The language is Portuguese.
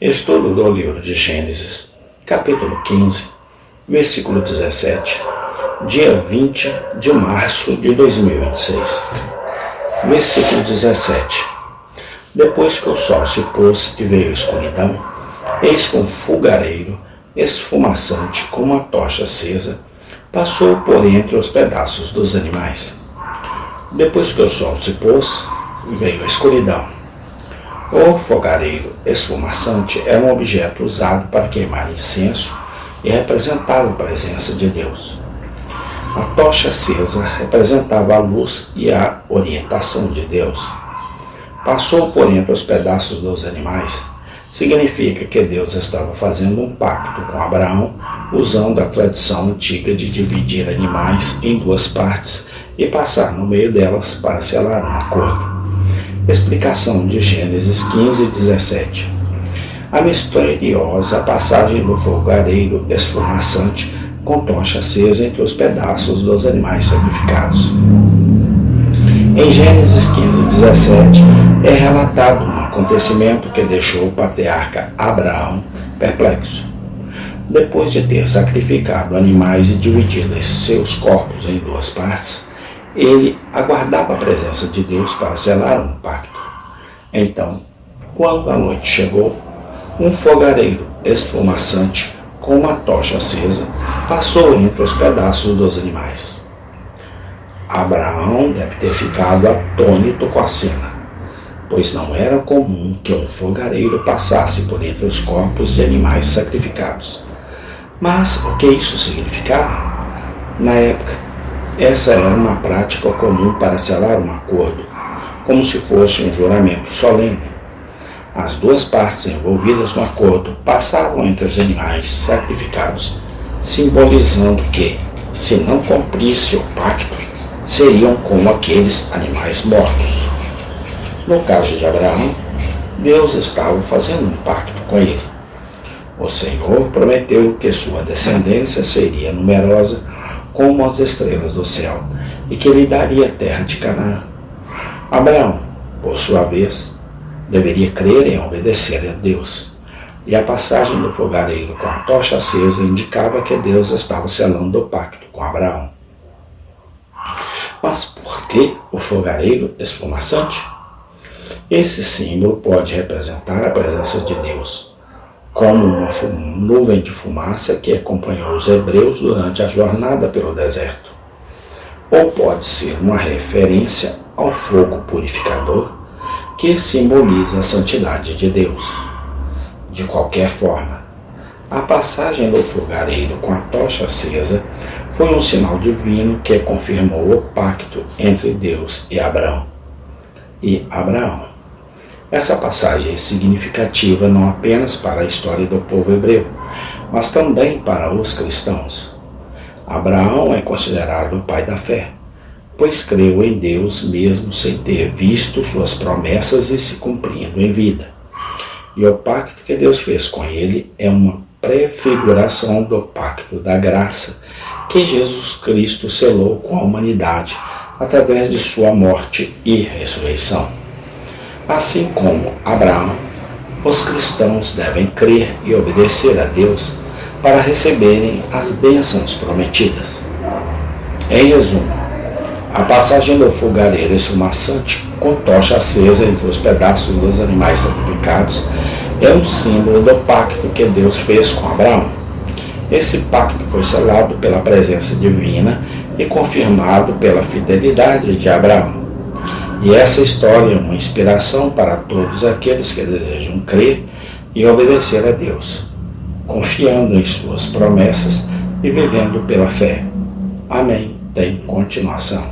Estudo do livro de Gênesis, capítulo 15, versículo 17, dia 20 de março de 2026. Versículo 17. Depois que o sol se pôs e veio a escuridão, eis que um fogareiro esfumaçante com uma tocha acesa passou por entre os pedaços dos animais. Depois que o sol se pôs, veio a escuridão. O fogareiro esfumaçante era um objeto usado para queimar incenso e representava a presença de Deus. A tocha acesa representava a luz e a orientação de Deus. Passou por entre os pedaços dos animais significa que Deus estava fazendo um pacto com Abraão, usando a tradição antiga de dividir animais em duas partes e passar no meio delas para selar um acordo. Explicação de Gênesis 15, 17. A misteriosa passagem do fogareiro esfumaçante com tocha acesa entre os pedaços dos animais sacrificados. Em Gênesis 15, 17, é relatado um acontecimento que deixou o patriarca Abraão perplexo. Depois de ter sacrificado animais e dividido seus corpos em duas partes, ele aguardava a presença de Deus para selar um pacto. Então, quando a noite chegou, um fogareiro esfumaçante com uma tocha acesa passou entre os pedaços dos animais. Abraão deve ter ficado atônito com a cena, pois não era comum que um fogareiro passasse por entre os corpos de animais sacrificados. Mas o que isso significava? Na época, essa era uma prática comum para selar um acordo, como se fosse um juramento solene. As duas partes envolvidas no acordo passavam entre os animais sacrificados, simbolizando que, se não cumprisse o pacto, seriam como aqueles animais mortos. No caso de Abraão, Deus estava fazendo um pacto com ele. O Senhor prometeu que sua descendência seria numerosa como as estrelas do céu, e que lhe daria a terra de Canaã. Abraão, por sua vez, deveria crer e obedecer a Deus, e a passagem do fogareiro com a tocha acesa indicava que Deus estava selando o pacto com Abraão. Mas por que o fogareiro esfumaçante? Esse símbolo pode representar a presença de Deus, como uma nuvem de fumaça que acompanhou os hebreus durante a jornada pelo deserto. Ou pode ser uma referência ao fogo purificador que simboliza a santidade de Deus. De qualquer forma, a passagem do fogareiro com a tocha acesa foi um sinal divino que confirmou o pacto entre Deus e Abraão. Essa passagem é significativa não apenas para a história do povo hebreu, mas também para os cristãos. Abraão é considerado o pai da fé, pois creu em Deus mesmo sem ter visto suas promessas e se cumprindo em vida. E o pacto que Deus fez com ele é uma prefiguração do pacto da graça que Jesus Cristo selou com a humanidade através de sua morte e ressurreição. Assim como Abraão, os cristãos devem crer e obedecer a Deus para receberem as bênçãos prometidas. Em resumo, a passagem do fogareiro esfumaçante com tocha acesa entre os pedaços dos animais sacrificados é um símbolo do pacto que Deus fez com Abraão. Esse pacto foi selado pela presença divina e confirmado pela fidelidade de Abraão. E essa história é uma inspiração para todos aqueles que desejam crer e obedecer a Deus, confiando em suas promessas e vivendo pela fé. Amém. Tem continuação.